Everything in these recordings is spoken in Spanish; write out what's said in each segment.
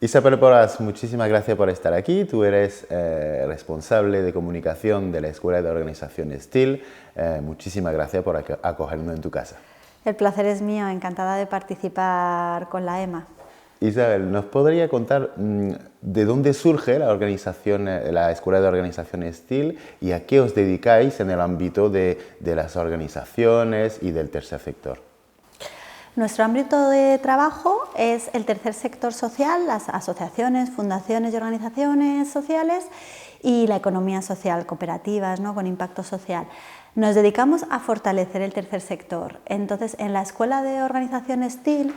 Isabel Porras, muchísimas gracias por estar aquí. Tú eres responsable de comunicación de la Escuela de Organización STIL. Muchísimas gracias por acogernos en tu casa. El placer es mío, encantada de participar con la EMA. Isabel, ¿nos podría contar de dónde surge la organización, la Escuela de Organización STIL y a qué os dedicáis en el ámbito de las organizaciones y del tercer sector? Nuestro ámbito de trabajo es el tercer sector social, las asociaciones, fundaciones y organizaciones sociales y la economía social, cooperativas, ¿no?, con impacto social. Nos dedicamos a fortalecer el tercer sector. Entonces, en la Escuela de Organización STIL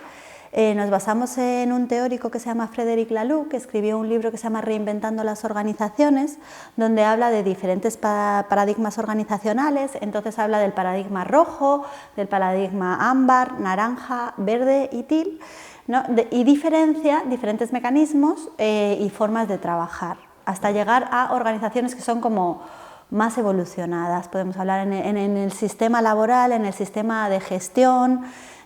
nos basamos en un teórico que se llama Frédéric Laloux, que escribió un libro que se llama Reinventando las organizaciones, donde habla de diferentes paradigmas organizacionales. Entonces habla del paradigma rojo, del paradigma ámbar, naranja, verde y teal, ¿no? Y diferencia diferentes mecanismos y formas de trabajar, hasta llegar a organizaciones que son como más evolucionadas. Podemos hablar en el sistema laboral, en el sistema de gestión,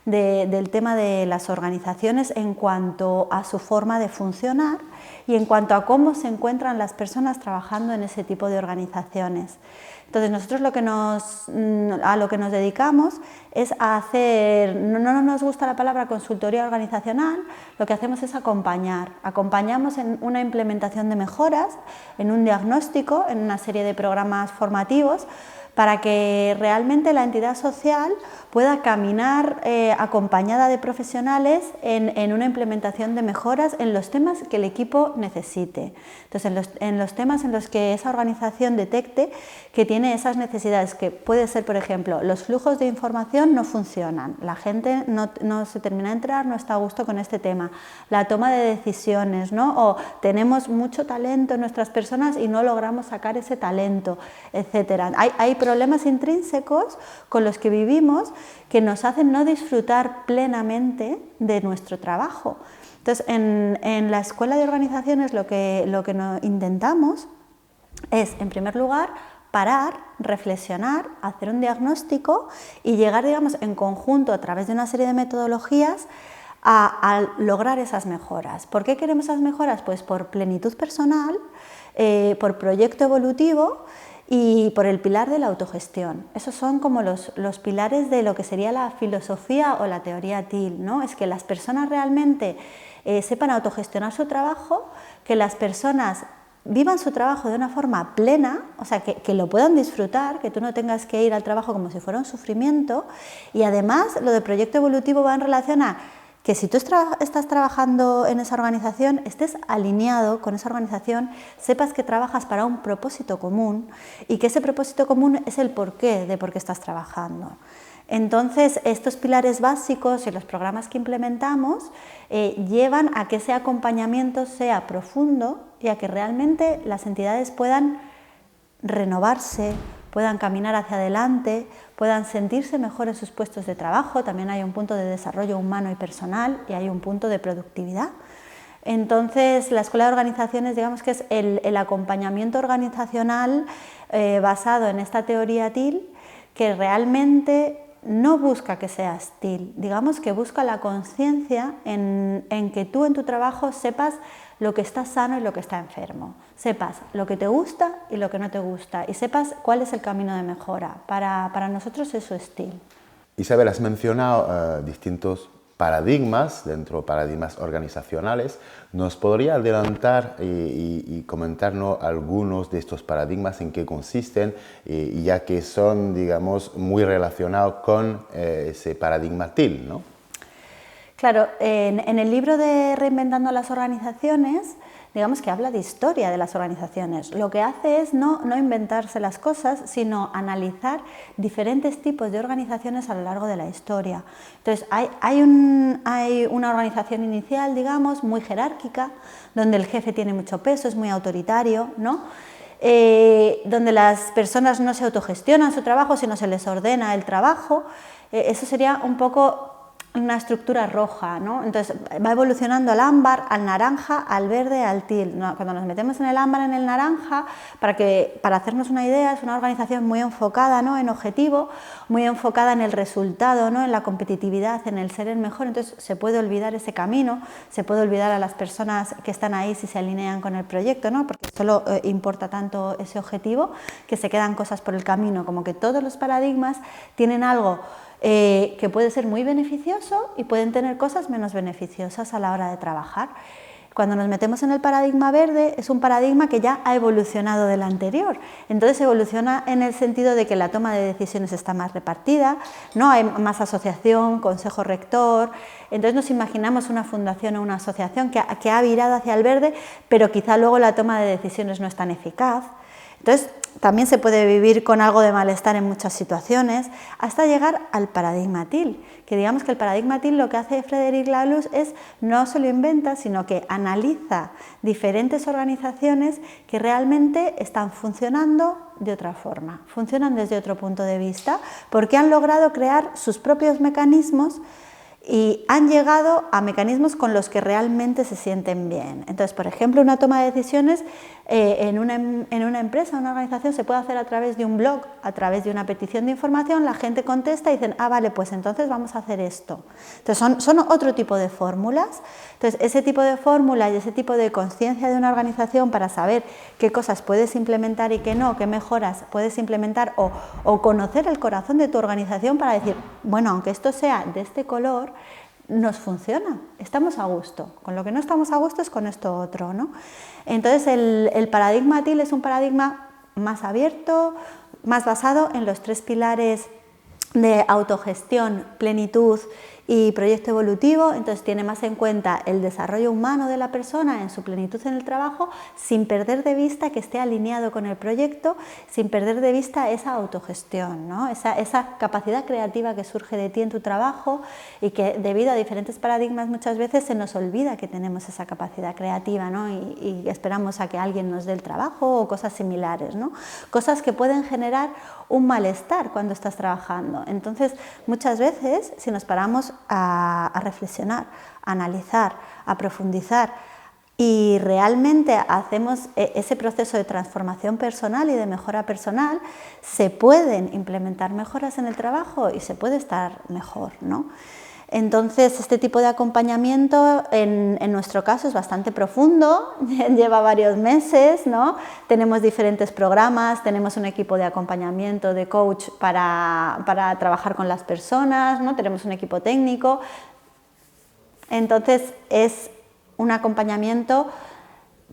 del tema de las organizaciones en cuanto a su forma de funcionar y en cuanto a cómo se encuentran las personas trabajando en ese tipo de organizaciones. Entonces nosotros a lo que nos dedicamos es a hacer, no nos gusta la palabra consultoría organizacional, lo que hacemos es acompañamos en una implementación de mejoras, en un diagnóstico, en una serie de programas formativos, para que realmente la entidad social pueda caminar acompañada de profesionales en una implementación de mejoras en los temas que el equipo necesite. Entonces, en los temas en los que esa organización detecte que tiene esas necesidades, que puede ser, por ejemplo, los flujos de información no funcionan, la gente no se termina de enterar, no está a gusto con este tema, la toma de decisiones, ¿no?, o tenemos mucho talento en nuestras personas y no logramos sacar ese talento, etc. Hay problemas intrínsecos con los que vivimos que nos hacen no disfrutar plenamente de nuestro trabajo. Entonces, en la Escuela de Organizaciones lo que intentamos es, en primer lugar, parar, reflexionar, hacer un diagnóstico y llegar, digamos, en conjunto a través de una serie de metodologías a lograr esas mejoras. ¿Por qué queremos esas mejoras? Pues por plenitud personal, por proyecto evolutivo y por el pilar de la autogestión. Esos son como los pilares de lo que sería la filosofía o la teoría TEAL, ¿no? Es que las personas realmente sepan autogestionar su trabajo, que las personas vivan su trabajo de una forma plena, o sea, que lo puedan disfrutar, que tú no tengas que ir al trabajo como si fuera un sufrimiento. Y además lo de proyecto evolutivo va en relación a que si tú estás trabajando en esa organización, estés alineado con esa organización, sepas que trabajas para un propósito común y que ese propósito común es el porqué de por qué estás trabajando. Entonces, estos pilares básicos y los programas que implementamos llevan a que ese acompañamiento sea profundo y a que realmente las entidades puedan renovarse, puedan caminar hacia adelante, puedan sentirse mejor en sus puestos de trabajo. También hay un punto de desarrollo humano y personal y hay un punto de productividad. Entonces, la Escuela de Organizaciones, digamos que es el acompañamiento organizacional basado en esta teoría TEAL, que realmente no busca que seas TEAL, digamos que busca la conciencia en que tú en tu trabajo sepas lo que está sano y lo que está enfermo, sepas lo que te gusta y lo que no te gusta y sepas cuál es el camino de mejora. Para nosotros eso es TEAL. Isabel, has mencionado distintos paradigmas, paradigmas organizacionales. ¿Nos podría adelantar y comentarnos algunos de estos paradigmas, en qué consisten, ya que son, digamos, muy relacionados con ese paradigma TEAL, ¿no? Claro, en el libro de Reinventando las organizaciones, digamos que habla de historia de las organizaciones. Lo que hace es no inventarse las cosas, sino analizar diferentes tipos de organizaciones a lo largo de la historia. Entonces, hay una organización inicial, digamos, muy jerárquica, donde el jefe tiene mucho peso, es muy autoritario, ¿no? Donde las personas no se autogestionan su trabajo, sino se les ordena el trabajo. Eso sería un poco una estructura roja, ¿no? Entonces va evolucionando al ámbar, al naranja, al verde, al teal, ¿no? Cuando nos metemos en el ámbar, en el naranja, para hacernos una idea, es una organización muy enfocada, ¿no?, en objetivo, muy enfocada en el resultado, ¿no?, en la competitividad, en el ser el mejor. Entonces se puede olvidar ese camino, se puede olvidar a las personas que están ahí si se alinean con el proyecto, ¿no?, porque solo importa tanto ese objetivo que se quedan cosas por el camino, como que todos los paradigmas tienen algo que puede ser muy beneficioso y pueden tener cosas menos beneficiosas a la hora de trabajar. Cuando nos metemos en el paradigma verde, es un paradigma que ya ha evolucionado del anterior. Entonces evoluciona en el sentido de que la toma de decisiones está más repartida, ¿no?, hay más asociación, consejo rector. Entonces nos imaginamos una fundación o una asociación que ha virado hacia el verde, pero quizá luego la toma de decisiones no es tan eficaz. Entonces también se puede vivir con algo de malestar en muchas situaciones, hasta llegar al paradigma teal, que digamos que el paradigma teal lo que hace Frederic Laloux es no solo inventa, sino que analiza diferentes organizaciones que realmente están funcionando de otra forma, funcionan desde otro punto de vista, porque han logrado crear sus propios mecanismos y han llegado a mecanismos con los que realmente se sienten bien. Entonces, por ejemplo, una toma de decisiones en una empresa, una organización, se puede hacer a través de un blog, a través de una petición de información, la gente contesta y dicen, ah, vale, pues entonces vamos a hacer esto. Entonces, son otro tipo de fórmulas. Entonces, ese tipo de fórmula y ese tipo de conciencia de una organización para saber qué cosas puedes implementar y qué no, qué mejoras puedes implementar o conocer el corazón de tu organización para decir, bueno, aunque esto sea de este color, nos funciona, estamos a gusto. Con lo que no estamos a gusto es con esto otro, ¿no? Entonces el paradigma teal es un paradigma más abierto, más basado en los 3 pilares de autogestión, plenitud y proyecto evolutivo. Entonces tiene más en cuenta el desarrollo humano de la persona en su plenitud en el trabajo, sin perder de vista que esté alineado con el proyecto, sin perder de vista esa autogestión, ¿no? Esa capacidad creativa que surge de ti en tu trabajo y que debido a diferentes paradigmas muchas veces se nos olvida que tenemos esa capacidad creativa, ¿no? y esperamos a que alguien nos dé el trabajo o cosas similares, ¿no? Cosas que pueden generar un malestar cuando estás trabajando. Entonces, muchas veces, si nos paramos a reflexionar, a analizar, a profundizar y realmente hacemos ese proceso de transformación personal y de mejora personal, se pueden implementar mejoras en el trabajo y se puede estar mejor, ¿no? Entonces, este tipo de acompañamiento en nuestro caso es bastante profundo, lleva varios meses, ¿no? Tenemos diferentes programas, tenemos un equipo de acompañamiento, de coach para trabajar con las personas, ¿no? Tenemos un equipo técnico. Entonces, es un acompañamiento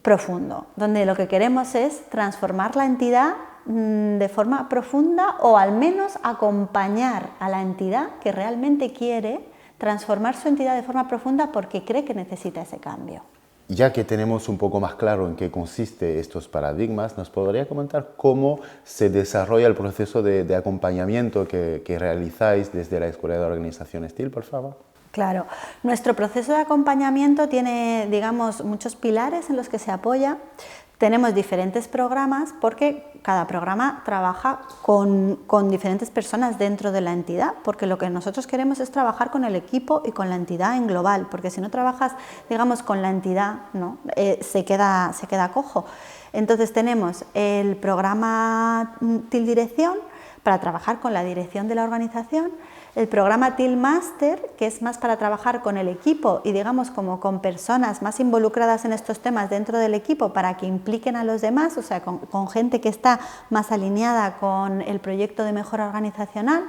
profundo, donde lo que queremos es transformar la entidad de forma profunda o al menos acompañar a la entidad que realmente quiere transformar su entidad de forma profunda porque cree que necesita ese cambio. Ya que tenemos un poco más claro en qué consiste estos paradigmas, ¿nos podría comentar cómo se desarrolla el proceso de acompañamiento que realizáis desde la Escuela de Organización teal, por favor? Claro, nuestro proceso de acompañamiento tiene, digamos, muchos pilares en los que se apoya. Tenemos diferentes programas porque cada programa trabaja con diferentes personas dentro de la entidad, porque lo que nosotros queremos es trabajar con el equipo y con la entidad en global, porque si no trabajas, digamos, con la entidad, ¿no? se queda cojo. Entonces tenemos el programa teal Dirección para trabajar con la dirección de la organización, el programa teal Master, que es más para trabajar con el equipo y digamos como con personas más involucradas en estos temas dentro del equipo para que impliquen a los demás, o sea, con gente que está más alineada con el proyecto de mejora organizacional.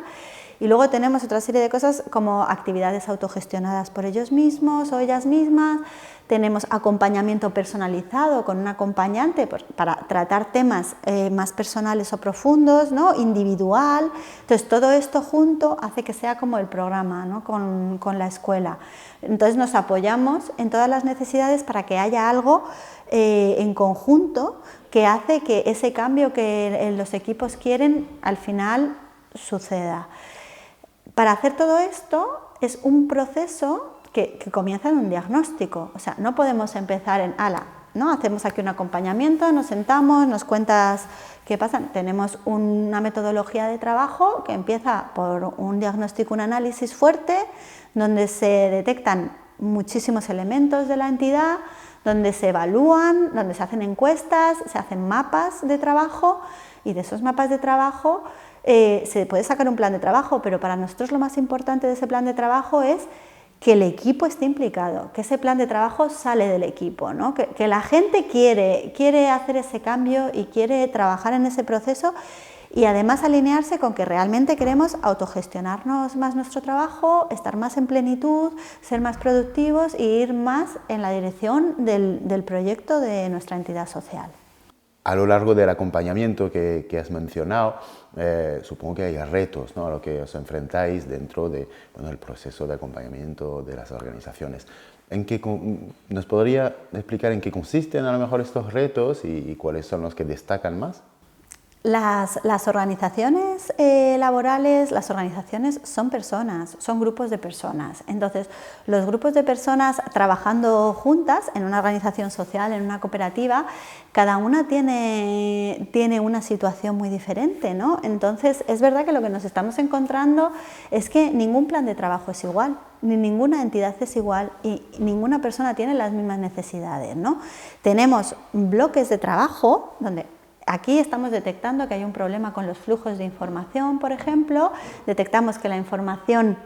Y luego tenemos otra serie de cosas como actividades autogestionadas por ellos mismos o ellas mismas. Tenemos acompañamiento personalizado con un acompañante para tratar temas más personales o profundos, ¿no? Individual. Entonces, todo esto junto hace que sea como el programa, ¿no? con la escuela. Entonces, nos apoyamos en todas las necesidades para que haya algo en conjunto que hace que ese cambio que los equipos quieren al final suceda. Para hacer todo esto es un proceso que comienza en un diagnóstico, o sea, no podemos empezar en, ala, ¿no? Hacemos aquí un acompañamiento, nos sentamos, nos cuentas qué pasa. Tenemos una metodología de trabajo que empieza por un diagnóstico, un análisis fuerte, donde se detectan muchísimos elementos de la entidad, donde se evalúan, donde se hacen encuestas, se hacen mapas de trabajo, y de esos mapas de trabajo se puede sacar un plan de trabajo, pero para nosotros lo más importante de ese plan de trabajo es que el equipo esté implicado, que ese plan de trabajo sale del equipo, ¿no? Que la gente quiere hacer ese cambio y quiere trabajar en ese proceso, y además alinearse con que realmente queremos autogestionarnos más nuestro trabajo, estar más en plenitud, ser más productivos e ir más en la dirección del proyecto de nuestra entidad social. A lo largo del acompañamiento que has mencionado, supongo que hay retos, ¿no?, a los que os enfrentáis dentro de, bueno, el proceso de acompañamiento de las organizaciones. ¿Nos podría explicar en qué consisten a lo mejor estos retos y cuáles son los que destacan más? Las organizaciones laborales, las organizaciones son personas, son grupos de personas. Entonces, los grupos de personas trabajando juntas en una organización social, en una cooperativa, cada una tiene una situación muy diferente, ¿no? Entonces, es verdad que lo que nos estamos encontrando es que ningún plan de trabajo es igual, ni ninguna entidad es igual y ninguna persona tiene las mismas necesidades, ¿no? Tenemos bloques de trabajo donde aquí estamos detectando que hay un problema con los flujos de información, por ejemplo, detectamos que la información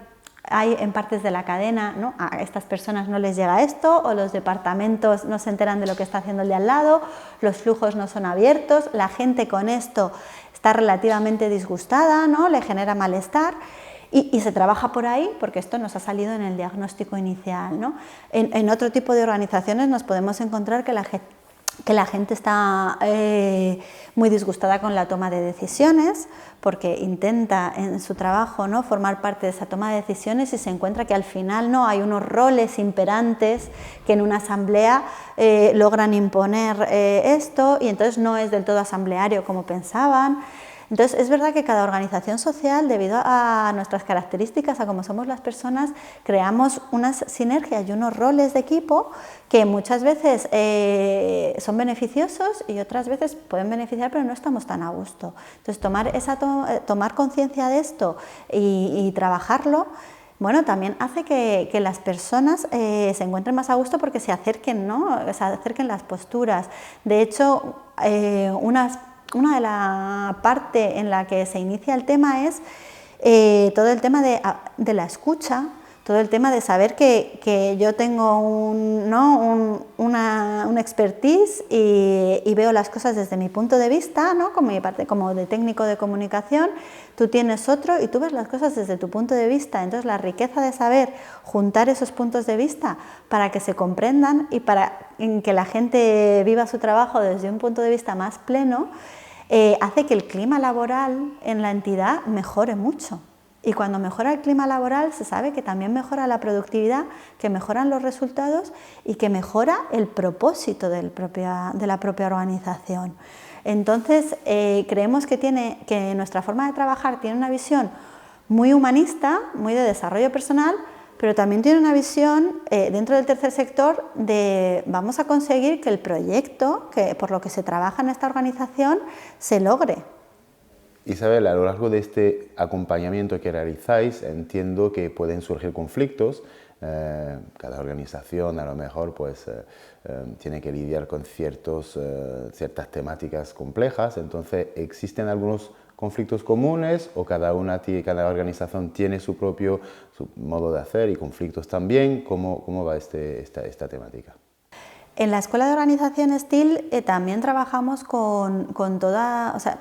hay en partes de la cadena, ¿no? A estas personas no les llega esto, o los departamentos no se enteran de lo que está haciendo el de al lado, los flujos no son abiertos, la gente con esto está relativamente disgustada, ¿no? Le genera malestar. Y se trabaja por ahí porque esto nos ha salido en el diagnóstico inicial, ¿no? En otro tipo de organizaciones nos podemos encontrar que la gente está muy disgustada con la toma de decisiones porque intenta en su trabajo, ¿no?, formar parte de esa toma de decisiones y se encuentra que al final no hay unos roles imperantes que en una asamblea logran imponer esto, y entonces no es del todo asambleario como pensaban. Entonces, es verdad que cada organización social, debido a nuestras características, a cómo somos las personas, creamos unas sinergias y unos roles de equipo que muchas veces son beneficiosos y otras veces pueden beneficiar, pero no estamos tan a gusto. Entonces, tomar conciencia de esto y trabajarlo, bueno, también hace que las personas se encuentren más a gusto porque se acerquen, ¿no? Se acerquen las posturas. De hecho, una de la parte en la que se inicia el tema es todo el tema de la escucha, todo el tema de saber que yo tengo una expertise y veo las cosas desde mi punto de vista, ¿no?, como mi parte como de técnico de comunicación, tú tienes otro y tú ves las cosas desde tu punto de vista. Entonces, la riqueza de saber juntar esos puntos de vista para que se comprendan y para que la gente viva su trabajo desde un punto de vista más pleno, hace que el clima laboral en la entidad mejore mucho. Y cuando mejora el clima laboral se sabe que también mejora la productividad, que mejoran los resultados y que mejora el propósito de la propia organización. Entonces, creemos que nuestra forma de trabajar tiene una visión muy humanista, muy de desarrollo personal, pero también tiene una visión dentro del tercer sector de vamos a conseguir que el proyecto por lo que se trabaja en esta organización se logre. Isabel, a lo largo de este acompañamiento que realizáis, entiendo que pueden surgir conflictos. Cada organización a lo mejor tiene que lidiar con ciertas temáticas complejas. Entonces, ¿existen algunos conflictos comunes o cada organización tiene su modo de hacer y conflictos también? ¿Cómo va esta temática? En la Escuela de Organización STIL también trabajamos con toda... O sea,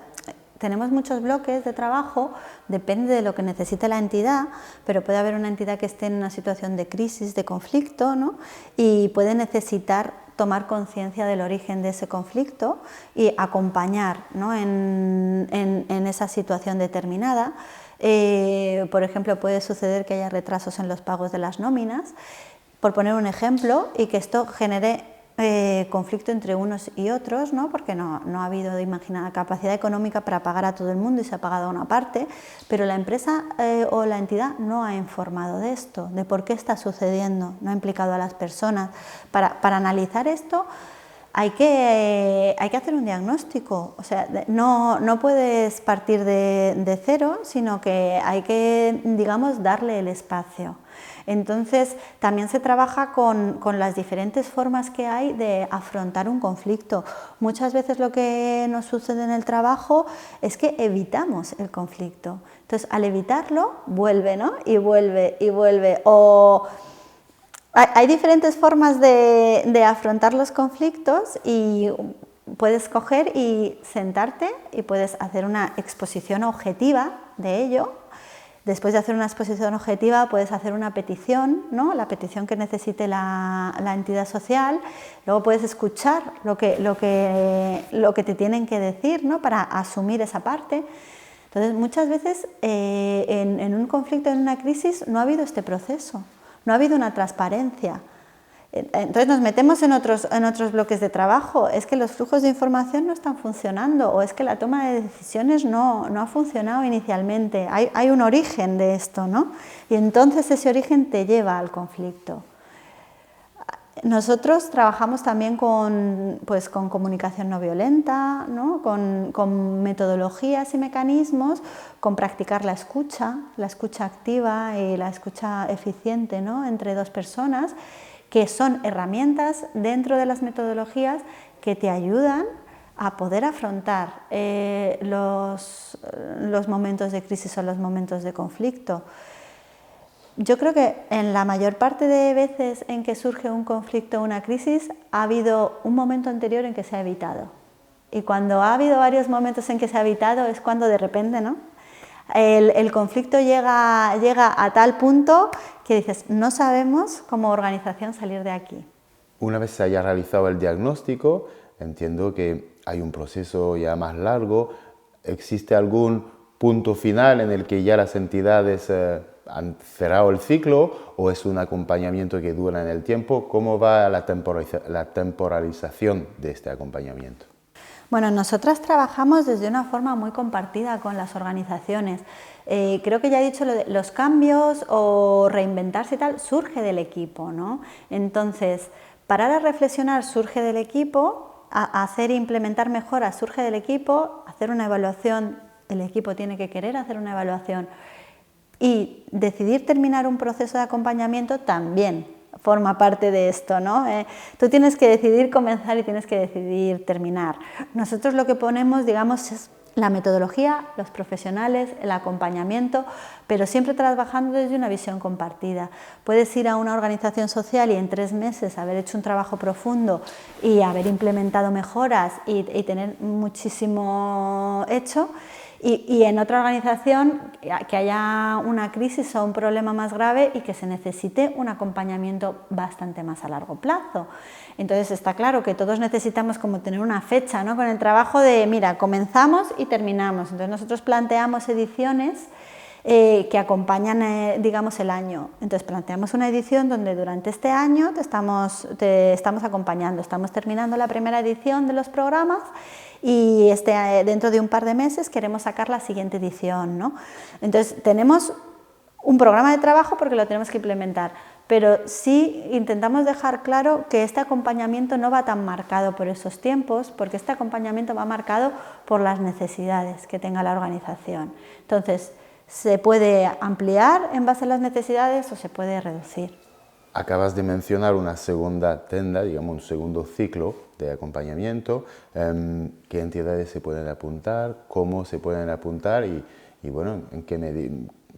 tenemos muchos bloques de trabajo, depende de lo que necesite la entidad, pero puede haber una entidad que esté en una situación de crisis, de conflicto, ¿no?, y puede necesitar tomar conciencia del origen de ese conflicto y acompañar, ¿no?, en esa situación determinada. Por ejemplo, puede suceder que haya retrasos en los pagos de las nóminas, por poner un ejemplo, y que esto genere conflicto entre unos y otros, ¿no?, porque no ha habido imaginada capacidad económica para pagar a todo el mundo y se ha pagado una parte, pero la empresa o la entidad no ha informado de esto, de por qué está sucediendo, no ha implicado a las personas. Para analizar esto, hay que hacer un diagnóstico, o sea, no puedes partir de cero, sino que hay que, digamos, darle el espacio. Entonces, también se trabaja con las diferentes formas que hay de afrontar un conflicto. Muchas veces lo que nos sucede en el trabajo es que evitamos el conflicto. Entonces, al evitarlo, vuelve, ¿no? Y vuelve, y vuelve. O hay diferentes formas de afrontar los conflictos y puedes coger y sentarte y puedes hacer una exposición objetiva de ello. Después de hacer una exposición objetiva puedes hacer una petición, ¿no? La petición que necesite la entidad social. Luego puedes escuchar lo que te tienen que decir, ¿no? Para asumir esa parte. Entonces, muchas veces en un conflicto, en una crisis, no ha habido este proceso, no ha habido una transparencia. Entonces nos metemos en otros bloques de trabajo, es que los flujos de información no están funcionando o es que la toma de decisiones no ha funcionado inicialmente. Hay un origen de esto, ¿no? Y entonces ese origen te lleva al conflicto. Nosotros trabajamos también con comunicación no violenta, ¿no? Con metodologías y mecanismos, con practicar la escucha activa y la escucha eficiente, ¿no? Entre dos personas, que son herramientas dentro de las metodologías que te ayudan a poder afrontar los momentos de crisis o los momentos de conflicto. Yo creo que en la mayor parte de veces en que surge un conflicto o una crisis ha habido un momento anterior en que se ha evitado. Y cuando ha habido varios momentos en que se ha evitado es cuando de repente, ¿no? El conflicto llega a tal punto que dices, no sabemos como organización salir de aquí. Una vez se haya realizado el diagnóstico, entiendo que hay un proceso ya más largo. ¿Existe algún punto final en el que ya las entidades han cerrado el ciclo o es un acompañamiento que dura en el tiempo? ¿Cómo va la temporalización de este acompañamiento? Bueno, nosotras trabajamos desde una forma muy compartida con las organizaciones. Creo que ya he dicho, los cambios o reinventarse y tal surge del equipo, ¿no? Entonces, parar a reflexionar surge del equipo, hacer e implementar mejoras surge del equipo, hacer una evaluación, el equipo tiene que querer hacer una evaluación y decidir terminar un proceso de acompañamiento también forma parte de esto, ¿no? Tú tienes que decidir comenzar y tienes que decidir terminar. Nosotros lo que ponemos, digamos, es la metodología, los profesionales, el acompañamiento, pero siempre trabajando desde una visión compartida. Puedes ir a una organización social y en 3 meses haber hecho un trabajo profundo y haber implementado mejoras y tener muchísimo hecho. Y en otra organización que haya una crisis o un problema más grave y que se necesite un acompañamiento bastante más a largo plazo. Entonces está claro que todos necesitamos como tener una fecha, ¿no? Con el trabajo de, mira, comenzamos y terminamos. Entonces nosotros planteamos ediciones que acompañan, digamos, el año. Entonces planteamos una edición donde durante este año te estamos acompañando, estamos terminando la primera edición de los programas y dentro de un par de meses queremos sacar la siguiente edición, ¿no? Entonces tenemos un programa de trabajo porque lo tenemos que implementar, pero sí intentamos dejar claro que este acompañamiento no va tan marcado por esos tiempos, porque este acompañamiento va marcado por las necesidades que tenga la organización. Entonces, se puede ampliar en base a las necesidades o se puede reducir. Acabas de mencionar una segunda tenda, digamos un segundo ciclo de acompañamiento. ¿Qué entidades se pueden apuntar? ¿Cómo se pueden apuntar? Y bueno,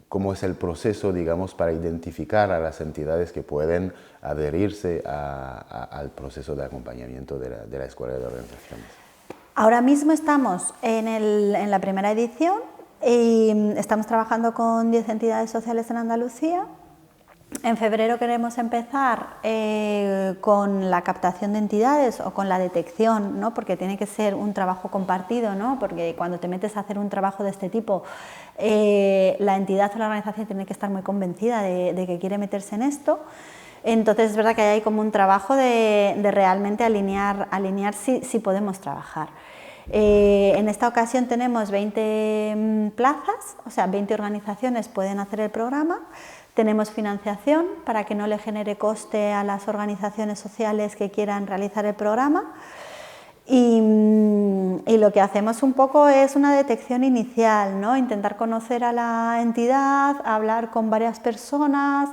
¿cómo es el proceso, digamos, para identificar a las entidades que pueden adherirse al proceso de acompañamiento de la Escuela de Organizaciones? Ahora mismo estamos en la primera edición y estamos trabajando con 10 entidades sociales en Andalucía. En febrero queremos empezar con la captación de entidades o con la detección, ¿no? Porque tiene que ser un trabajo compartido, ¿no? Porque cuando te metes a hacer un trabajo de este tipo, la entidad o la organización tiene que estar muy convencida de que quiere meterse en esto. Entonces es verdad que hay como un trabajo de realmente alinear si podemos trabajar. En esta ocasión tenemos 20 plazas, o sea, 20 organizaciones pueden hacer el programa. Tenemos financiación para que no le genere coste a las organizaciones sociales que quieran realizar el programa. Y lo que hacemos un poco es una detección inicial, ¿no? Intentar conocer a la entidad, hablar con varias personas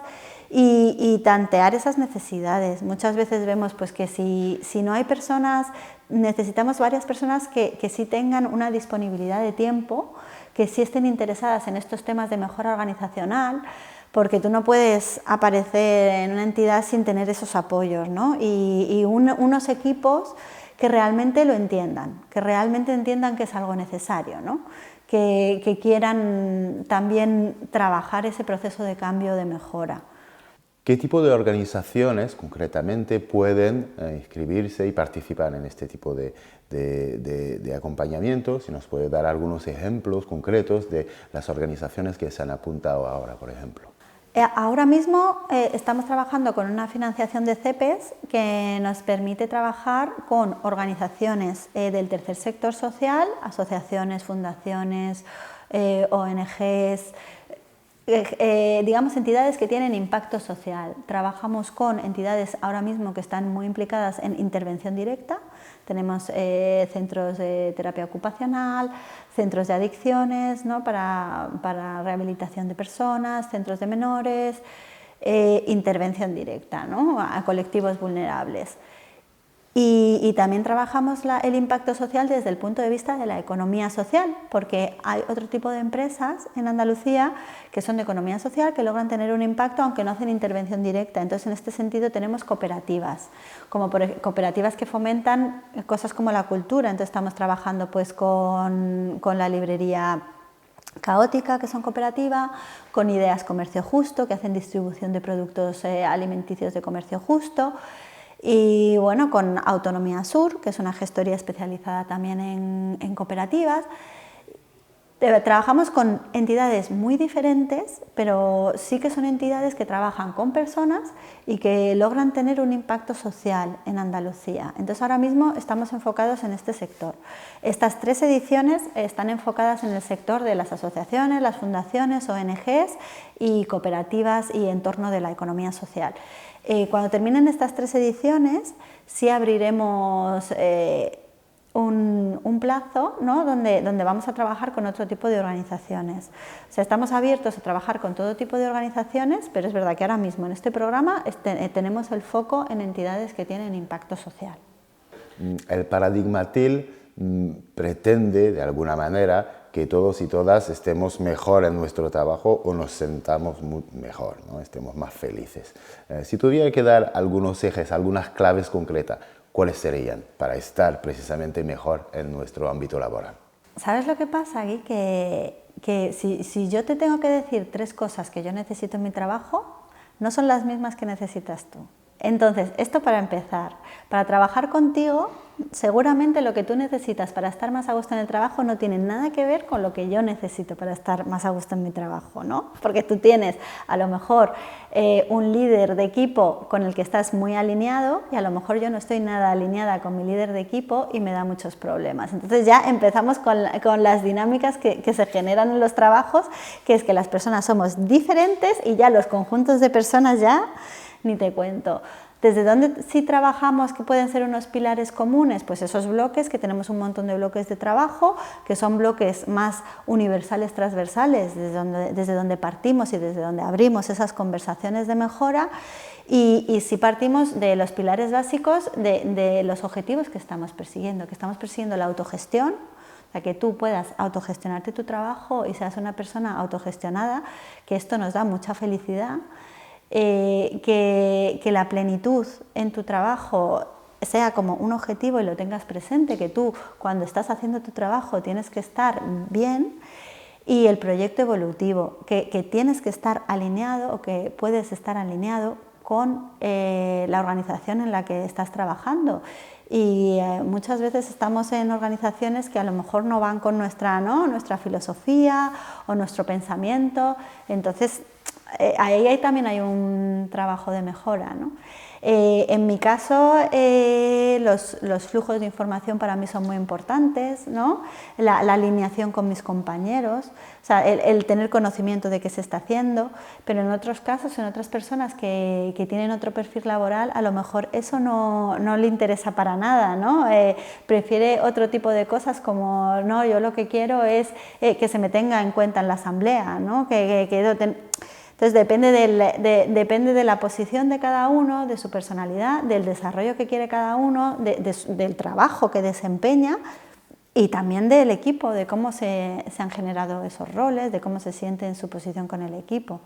y tantear esas necesidades. Muchas veces vemos pues, que si no hay personas, necesitamos varias personas que sí tengan una disponibilidad de tiempo, que sí estén interesadas en estos temas de mejora organizacional, porque tú no puedes aparecer en una entidad sin tener esos apoyos, ¿no? Y unos equipos que realmente lo entiendan, que realmente entiendan que es algo necesario, ¿no? Que quieran también trabajar ese proceso de cambio, de mejora. ¿Qué tipo de organizaciones concretamente pueden inscribirse y participar en este tipo de acompañamiento? Si nos puede dar algunos ejemplos concretos de las organizaciones que se han apuntado ahora, por ejemplo. Ahora mismo estamos trabajando con una financiación de CEPES que nos permite trabajar con organizaciones del tercer sector social, asociaciones, fundaciones, ONGs, digamos entidades que tienen impacto social. Trabajamos con entidades ahora mismo que están muy implicadas en intervención directa. Tenemos centros de terapia ocupacional, centros de adicciones, ¿no? para rehabilitación de personas, centros de menores, intervención directa, ¿no? a colectivos vulnerables. Y también trabajamos el impacto social desde el punto de vista de la economía social, porque hay otro tipo de empresas en Andalucía que son de economía social que logran tener un impacto aunque no hacen intervención directa. Entonces, en este sentido tenemos cooperativas, como cooperativas que fomentan cosas como la cultura. Entonces, estamos trabajando pues, con la librería Caótica, que son cooperativa, con Ideas Comercio Justo, que hacen distribución de productos alimenticios de comercio justo. Y bueno, con Autonomía Sur, que es una gestoría especializada también en cooperativas. Trabajamos con entidades muy diferentes, pero sí que son entidades que trabajan con personas y que logran tener un impacto social en Andalucía. Entonces ahora mismo estamos enfocados en este sector. Estas 3 ediciones están enfocadas en el sector de las asociaciones, las fundaciones, ONGs y cooperativas y entorno de la economía social. Cuando terminen estas 3 ediciones, sí abriremos un plazo, ¿no? donde vamos a trabajar con otro tipo de organizaciones. O sea, estamos abiertos a trabajar con todo tipo de organizaciones, pero es verdad que ahora mismo en este programa tenemos el foco en entidades que tienen impacto social. El paradigma TIL pretende, de alguna manera, que todos y todas estemos mejor en nuestro trabajo o nos sentamos mejor, ¿no? Estemos más felices. Si tuviera que dar algunos ejes, algunas claves concretas, ¿cuáles serían para estar precisamente mejor en nuestro ámbito laboral? ¿Sabes lo que pasa aquí? Que si yo te tengo que decir 3 cosas que yo necesito en mi trabajo, no son las mismas que necesitas tú. Entonces, esto para empezar, para trabajar contigo, seguramente lo que tú necesitas para estar más a gusto en el trabajo no tiene nada que ver con lo que yo necesito para estar más a gusto en mi trabajo, ¿no? Porque tú tienes a lo mejor un líder de equipo con el que estás muy alineado y a lo mejor yo no estoy nada alineada con mi líder de equipo y me da muchos problemas. Entonces ya empezamos con las dinámicas que se generan en los trabajos, que es que las personas somos diferentes y ya los conjuntos de personas ya ni te cuento. ¿Desde dónde sí trabajamos que pueden ser unos pilares comunes? Pues esos bloques, que tenemos un montón de bloques de trabajo, que son bloques más universales, transversales, desde donde partimos y desde donde abrimos esas conversaciones de mejora. Y si partimos de los pilares básicos de los objetivos que estamos persiguiendo la autogestión, o sea, que tú puedas autogestionarte tu trabajo y seas una persona autogestionada, que esto nos da mucha felicidad. Que la plenitud en tu trabajo sea como un objetivo y lo tengas presente, que tú cuando estás haciendo tu trabajo tienes que estar bien, y el proyecto evolutivo, que tienes que estar alineado o que puedes estar alineado con la organización en la que estás trabajando. Y muchas veces estamos en organizaciones que a lo mejor no van con nuestra filosofía o nuestro pensamiento. Entonces ahí también hay un trabajo de mejora, ¿no? En mi caso, los flujos de información para mí son muy importantes, ¿no? La alineación con mis compañeros, o sea, el tener conocimiento de qué se está haciendo, pero en otros casos, en otras personas que tienen otro perfil laboral, a lo mejor eso no le interesa para nada, ¿no? Prefiere otro tipo de cosas como, no, yo lo que quiero es que se me tenga en cuenta en la asamblea, ¿no? Entonces depende de la posición de cada uno, de su personalidad, del desarrollo que quiere cada uno, del trabajo que desempeña y también del equipo, de cómo se han generado esos roles, de cómo se siente en su posición con el equipo.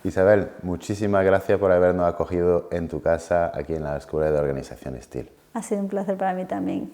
Isabel, muchísimas gracias por habernos acogido en tu casa aquí en la Escuela de Organización STIL. Ha sido un placer para mí también.